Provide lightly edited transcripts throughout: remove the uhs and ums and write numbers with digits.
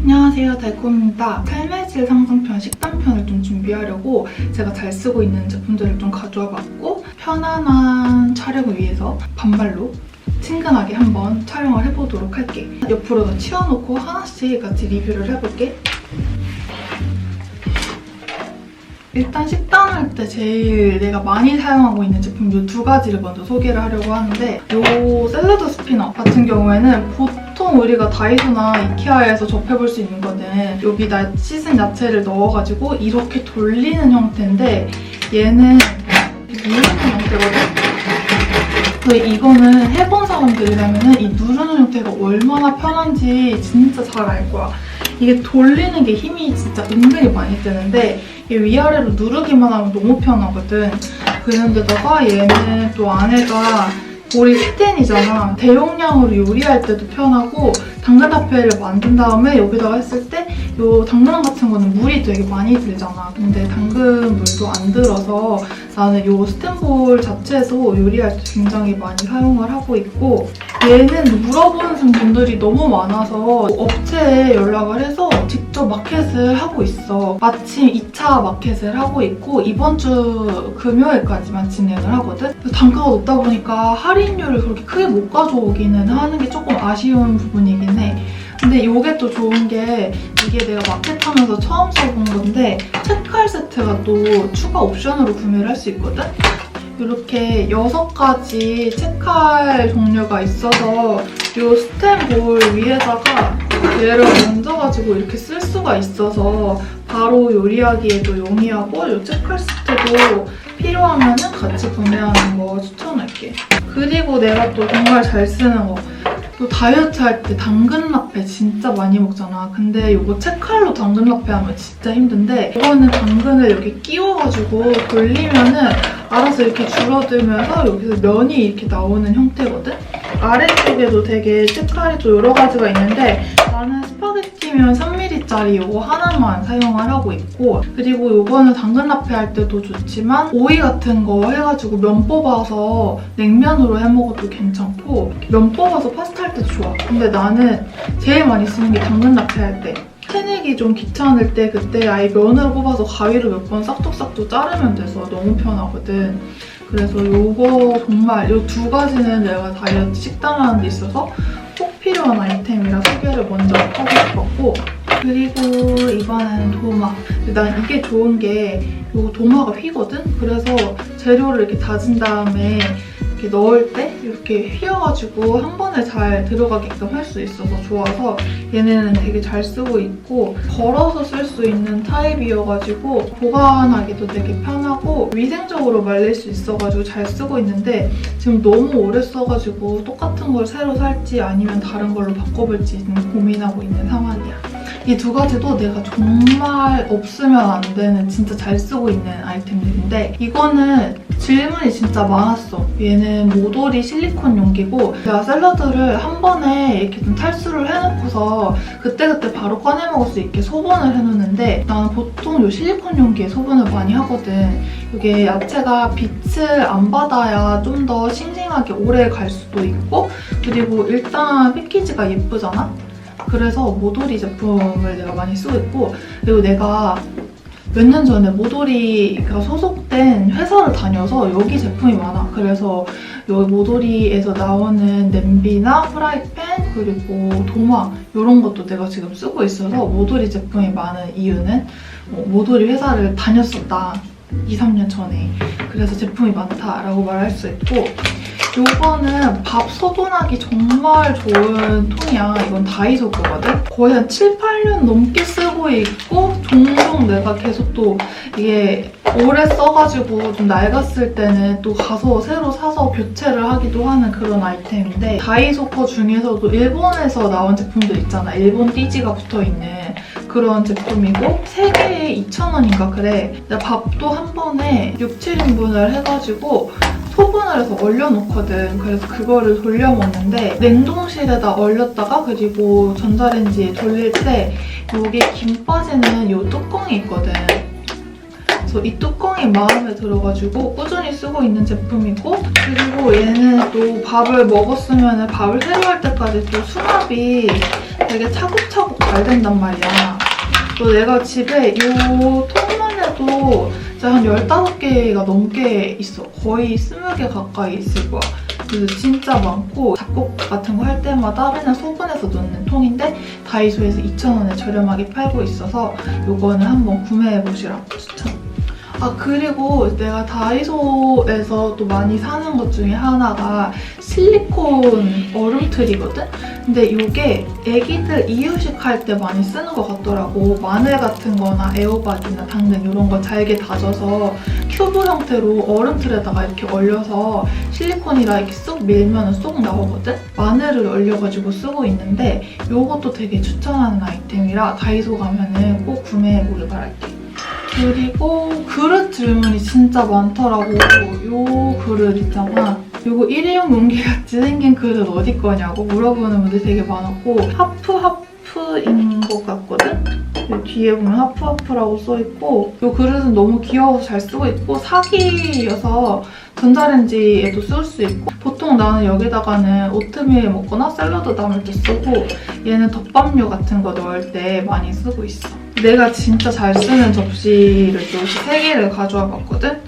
안녕하세요, 달콤입니다. 삶의 질 상승편 식단편을 좀 준비하려고 제가 잘 쓰고 있는 제품들을 좀 가져와 봤고 편안한 촬영을 위해서 반말로 친근하게 한번 촬영을 해보도록 할게. 옆으로 다 치워놓고 하나씩 같이 리뷰를 해볼게. 일단 식단할 때 제일 내가 많이 사용하고 있는 제품 이 두 가지를 먼저 소개를 하려고 하는데, 이 샐러드 스피너 같은 경우에는 보통 우리가 다이소나 이케아에서 접해볼 수 있는 거는 여기다 씻은 야채를 넣어가지고 이렇게 돌리는 형태인데 얘는 누르는 형태거든? 근데 이거는 해본 사람들이라면 이 누르는 형태가 얼마나 편한지 진짜 잘 알 거야. 이게 돌리는 게 힘이 진짜 은근히 많이 드는데 이게 위아래로 누르기만 하면 너무 편하거든. 그런데다가 얘는 또 안에가 볼이 스텐이잖아. 대용량으로 요리할 때도 편하고 당근 라페를 만든 다음에 여기다가 했을 때 이 당근 같은 거는 물이 되게 많이 들잖아. 근데 당근 물도 안 들어서 나는 이 스텐볼 자체에서 요리할 때 굉장히 많이 사용을 하고 있고, 얘는 물어보는 분들이 너무 많아서 업체에 연락을 해서 직접 마켓을 하고 있어. 마침 2차 마켓을 하고 있고 이번 주 금요일까지만 진행을 하거든? 단가가 높다 보니까 할인율을 그렇게 크게 못 가져오기는 하는 게 조금 아쉬운 부분이긴 해. 근데 이게 또 좋은 게 이게 내가 마켓하면서 처음 써본 건데 책칼 세트가 또 추가 옵션으로 구매를 할 수 있거든? 이렇게 6가지 책칼 종류가 있어서 이 스텐볼 위에다가 얘를 얹어가지고 이렇게 쓸 수가 있어서 바로 요리하기에도 용이하고 이 책칼 세트도 필요하면 같이 구매하는 거 추천할게. 그리고 내가 또 정말 잘 쓰는 거, 또 다이어트 할 때 당근 라페 진짜 많이 먹잖아. 근데 이거 책칼로 당근 라페 하면 진짜 힘든데 이거는 당근을 여기 끼워가지고 돌리면은 알아서 이렇게 줄어들면서 여기서 면이 이렇게 나오는 형태거든? 아래쪽에도 되게 책칼이 또 여러 가지가 있는데 나는 스파게티면 3mm짜리 이거 하나만 사용을 하고 있고, 그리고 이거는 당근 라페 할 때도 좋지만 오이 같은 거 해가지고 면 뽑아서 냉면으로 해먹어도 괜찮고 면 뽑아서 파스타 할 때도 좋아. 근데 나는 제일 많이 쓰는 게 당근 라페 할 때. 캐내기 좀 귀찮을 때 그때 아예 면으로 뽑아서 가위로 몇 번 싹둑싹둑 자르면 돼서 너무 편하거든. 그래서 이거 정말 이 두 가지는 내가 다이어트 식단하는 데 있어서 꼭 필요한 아이템이라 소개를 먼저 하고 싶었고, 그리고 이번에는 도마. 난 이게 좋은 게 이 도마가 휘거든? 그래서 재료를 이렇게 다진 다음에 이렇게 넣을 때 이렇게 휘어가지고 한 번에 잘 들어가게끔 할 수 있어서 좋아서 얘네는 되게 잘 쓰고 있고, 걸어서 쓸 수 있는 타입이어가지고 보관하기도 되게 편하고 위생적으로 말릴 수 있어가지고 잘 쓰고 있는데 지금 너무 오래 써가지고 똑같은 걸 새로 살지 아니면 다른 걸로 바꿔볼지는 고민하고 있는 상황이야. 이 두 가지도 내가 정말 없으면 안 되는 진짜 잘 쓰고 있는 아이템들인데 이거는 질문이 진짜 많았어. 얘는 모돌이 실리콘 용기고 내가 샐러드를 한 번에 이렇게 좀 탈수를 해놓고서 그때그때 바로 꺼내 먹을 수 있게 소분을 해놓는데 나는 보통 이 실리콘 용기에 소분을 많이 하거든. 이게 야채가 빛을 안 받아야 좀 더 싱싱하게 오래 갈 수도 있고, 그리고 일단 패키지가 예쁘잖아? 그래서 모돌이 제품을 내가 많이 쓰고 있고, 그리고 내가 몇 년 전에 모돌이가 소속된 회사를 다녀서 여기 제품이 많아. 그래서 여기 모돌이에서 나오는 냄비나 프라이팬 그리고 도마 이런 것도 내가 지금 쓰고 있어서 모돌이 제품이 많은 이유는 모돌이 회사를 다녔었다. 2, 3년 전에. 그래서 제품이 많다라고 말할 수 있고, 이거는 밥 소분하기 정말 좋은 통이야. 이건 다이소 거거든? 거의 한 7, 8년 넘게 쓰고 있고 종종 내가 계속 또 이게 오래 써가지고 좀 낡았을 때는 또 가서 새로 사서 교체를 하기도 하는 그런 아이템인데, 다이소 거 중에서도 일본에서 나온 제품들 있잖아. 일본 띠지가 붙어있는 그런 제품이고 3개에 2,000원인가 그래. 내가 밥도 한 번에 6, 7인분을 해가지고 소분을 해서 얼려놓거든. 그래서 그거를 돌려 먹는데 냉동실에다 얼렸다가 그리고 전자레인지에 돌릴 때 여기 김 빠지는 이 뚜껑이 있거든. 그래서 이 뚜껑이 마음에 들어가지고 꾸준히 쓰고 있는 제품이고, 그리고 얘는 또 밥을 먹었으면 밥을 새로 할 때까지 또 수납이 되게 차곡차곡 잘 된단 말이야. 또 내가 집에 이 통만 해도 진짜 한 15개가 넘게 있어. 거의 20개 가까이 있을 거야. 그래서 진짜 많고 잡곡 같은 거 할 때마다 맨날 소분해서 넣는 통인데 다이소에서 2,000원에 저렴하게 팔고 있어서 이거는 한번 구매해보시라고 추천. 아, 그리고 내가 다이소에서 또 많이 사는 것 중에 하나가 실리콘 얼음틀이거든? 근데 이게 애기들 이유식 할 때 많이 쓰는 것 같더라고. 마늘 같은 거나 애호박이나 당근 이런 거 잘게 다져서 큐브 형태로 얼음틀에다가 이렇게 얼려서 실리콘이라 이렇게 쏙 밀면 쏙 나오거든? 마늘을 얼려가지고 쓰고 있는데 이것도 되게 추천하는 아이템이라 다이소 가면은 꼭 구매해보길 바랄게. 그리고 그릇 질문이 진짜 많더라고. 요 그릇 있잖아. 요거 일회용 용기같이 생긴 그릇 어디 거냐고 물어보는 분들이 되게 많았고 하프인 것 같거든? 뒤에 보면 하프라고 써있고 요 그릇은 너무 귀여워서 잘 쓰고 있고 사기여서 전자레인지에도 쓸 수 있고 보통 나는 여기다가는 오트밀 먹거나 샐러드 담을 때 쓰고 얘는 덮밥류 같은 거 넣을 때 많이 쓰고 있어. 내가 진짜 잘 쓰는 접시를 또 3개를 가져와 봤거든?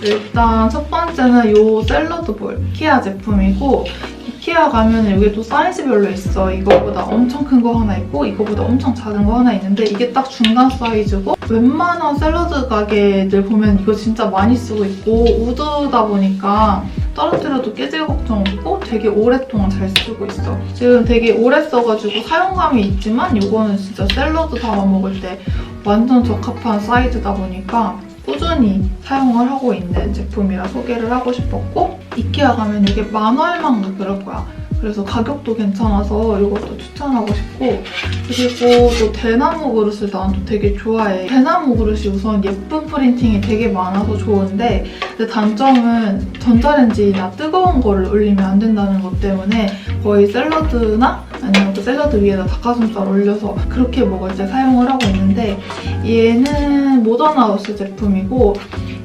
일단 첫 번째는 이 샐러드 볼, 이케아 제품이고 이케아 가면 여기 또 사이즈별로 있어. 이거보다 엄청 큰 거 하나 있고 이거보다 엄청 작은 거 하나 있는데 이게 딱 중간 사이즈고 웬만한 샐러드 가게들 보면 이거 진짜 많이 쓰고 있고 우드다 보니까 떨어뜨려도 깨질 걱정 없고 되게 오랫동안 잘 쓰고 있어. 지금 되게 오래 써가지고 사용감이 있지만 이거는 진짜 샐러드 담아 먹을 때 완전 적합한 사이즈다 보니까 꾸준히 사용을 하고 있는 제품이라 소개를 하고 싶었고 이케아 가면 이게 10,000원만 그럴 거야. 그래서 가격도 괜찮아서 이것도 추천하고 싶고 그리고 또 대나무 그릇을 난 또 되게 좋아해. 대나무 그릇이 우선 예쁜 프린팅이 되게 많아서 좋은데 근데 단점은 전자레인지나 뜨거운 거를 올리면 안 된다는 것 때문에 거의 샐러드나 아니면 또 샐러드 위에다 닭가슴살 올려서 그렇게 먹을 때 사용을 하고 있는데 얘는 모던하우스 제품이고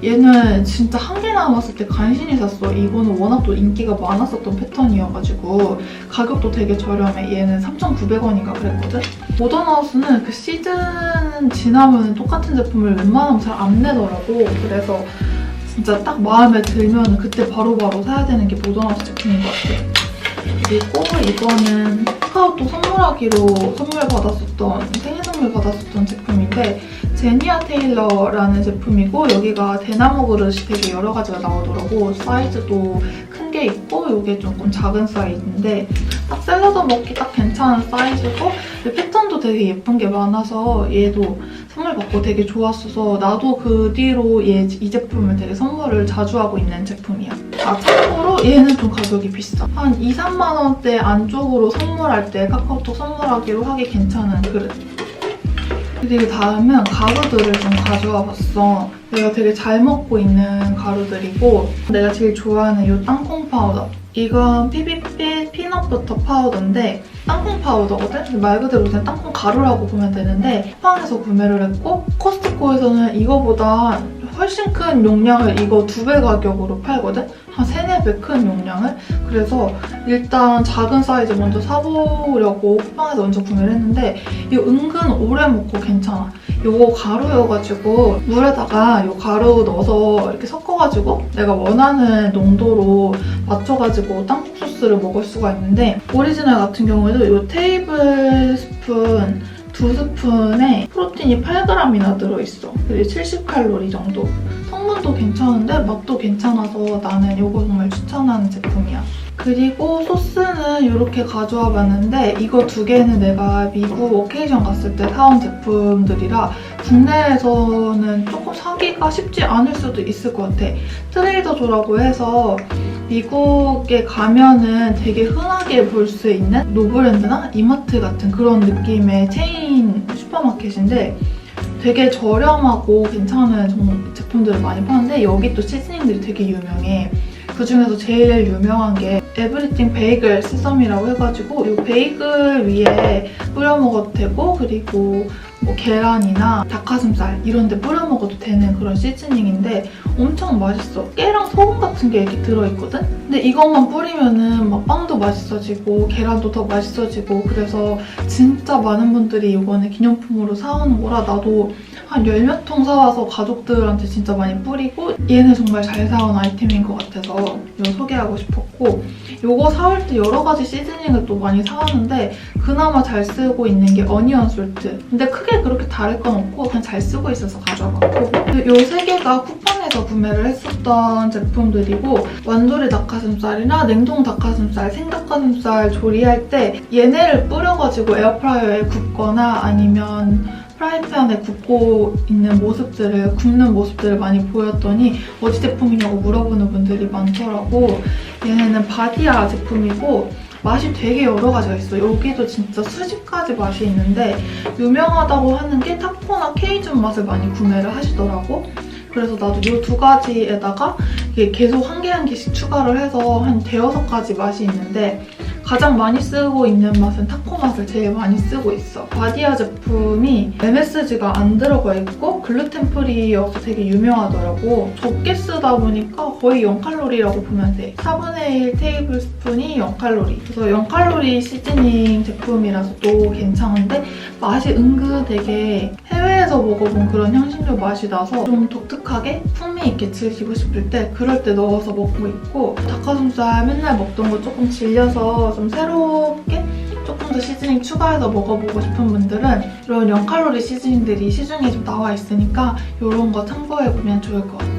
얘는 진짜 한 개 남았을 때 간신히 샀어. 이거는 워낙 또 인기가 많았었던 패턴이어가지고 가격도 되게 저렴해. 얘는 3,900원인가 그랬거든? 모던하우스는 그 시즌 지나면 똑같은 제품을 웬만하면 잘 안 내더라고. 그래서 진짜 딱 마음에 들면 그때 바로바로 사야 되는 게 모던하우스 제품인 것 같아. 그리고 이거는 카카오톡 선물하기로 생일 선물 받았었던 제품인데 제니아 테일러라는 제품이고 여기가 대나무 그릇이 되게 여러 가지가 나오더라고. 사이즈도 큰 게 있고 이게 조금 작은 사이즈인데 딱 샐러드 먹기 딱 괜찮은 사이즈고 패턴도 되게 예쁜 게 많아서 얘도 선물 받고 되게 좋았어서 나도 그 뒤로 이 제품을 되게 선물을 자주 하고 있는 제품이야. 아, 참고로 얘는 좀 가격이 비싸. 한 2, 3만 원대 안쪽으로 선물할 때 카카오톡 선물하기로 하기 괜찮은 그릇. 그리고 다음은 가루들을 좀 가져와 봤어. 내가 되게 잘 먹고 있는 가루들이고 내가 제일 좋아하는 이 땅콩 파우더. 이건 피비빛 피넛버터 파우더인데 땅콩 파우더거든? 말 그대로 그냥 땅콩 가루라고 보면 되는데 쿠팡에서 구매를 했고 코스트코에서는 이거보다 훨씬 큰 용량을 이거 2배 가격으로 팔거든? 한 3, 4배 큰 용량을. 그래서 일단 작은 사이즈 먼저 사보려고 쿠팡에서 먼저 구매를 했는데 이거 은근 오래 먹고 괜찮아. 이거 가루여가지고 물에다가 이 가루 넣어서 이렇게 섞어가지고 내가 원하는 농도로 맞춰가지고 땅콩 소스를 먹을 수가 있는데 오리지널 같은 경우에도 이 테이블 스푼 2스푼에 프로틴이 8g이나 들어있어. 그리고 70칼로리 정도. 성분도 괜찮은데 맛도 괜찮아서 나는 이거 정말 추천하는 제품이야. 그리고 소스는 이렇게 가져와 봤는데 이거 2개는 내가 미국 워케이션 갔을 때 사온 제품들이라 국내에서는 조금 사기가 쉽지 않을 수도 있을 것 같아. 트레이더조라고 해서 미국에 가면은 되게 흔하게 볼 수 있는 노브랜드나 이마트 같은 그런 느낌의 체인 슈퍼마켓인데 되게 저렴하고 괜찮은 제품들을 많이 파는데 여기 또 시즈닝들이 되게 유명해. 그중에서 제일 유명한 게 에브리띵 베이글 시썸이라고 해가지고 이 베이글 위에 뿌려 먹어도 되고 그리고 뭐 계란이나 닭가슴살 이런 데 뿌려 먹어도 되는 그런 시즈닝인데 엄청 맛있어. 깨랑 소금 같은 게 이렇게 들어있거든? 근데 이것만 뿌리면은 막 빵도 맛있어지고 계란도 더 맛있어지고 그래서 진짜 많은 분들이 이거는 기념품으로 사오는 거라 나도 한 10몇 통 사와서 가족들한테 진짜 많이 뿌리고 얘는 정말 잘 사온 아이템인 것 같아서 이거 소개하고 싶었고 이거 사올 때 여러 가지 시즈닝을 또 많이 사왔는데 그나마 잘 쓰고 있는 게 어니언 솔트. 근데 크게 그렇게 다를 건 없고 그냥 잘 쓰고 있어서 가져와봤고 이 세 개가 쿠팡에서 구매를 했었던 제품들이고 완조리 닭가슴살이나 냉동 닭가슴살, 생닭가슴살 조리할 때 얘네를 뿌려가지고 에어프라이어에 굽거나 아니면 프라이팬에 굽고 있는 모습들을, 굽는 모습들을 많이 보였더니 어디 제품이냐고 물어보는 분들이 많더라고. 얘네는 바디아 제품이고 맛이 되게 여러 가지가 있어. 여기도 진짜 수십 가지 맛이 있는데 유명하다고 하는 게 타코나 케이준 맛을 많이 구매를 하시더라고. 그래서 나도 이 두 가지에다가 계속 한 개 한 개씩 추가를 해서 한 대여섯 가지 맛이 있는데 가장 많이 쓰고 있는 맛은 타코 맛을 제일 많이 쓰고 있어. 바디아 제품이 MSG가 안 들어가 있고 글루텐 프리여서 되게 유명하더라고. 적게 쓰다 보니까 거의 0칼로리라고 보면 돼. 4분의 1 테이블 스푼이 0칼로리. 그래서 0칼로리 시즈닝 제품이라서 또 괜찮은데 맛이 은근 되게 해외에서 먹어본 그런 향신료 맛이 나서 좀 독특하게 풍미 있게 즐기고 싶을 때 그럴 때 넣어서 먹고 있고 닭가슴살 맨날 먹던 거 조금 질려서 좀 새롭게 조금 더 시즈닝 추가해서 먹어보고 싶은 분들은 이런 0칼로리 시즈닝들이 시중에 좀 나와 있으니까 이런 거 참고해보면 좋을 것 같아요.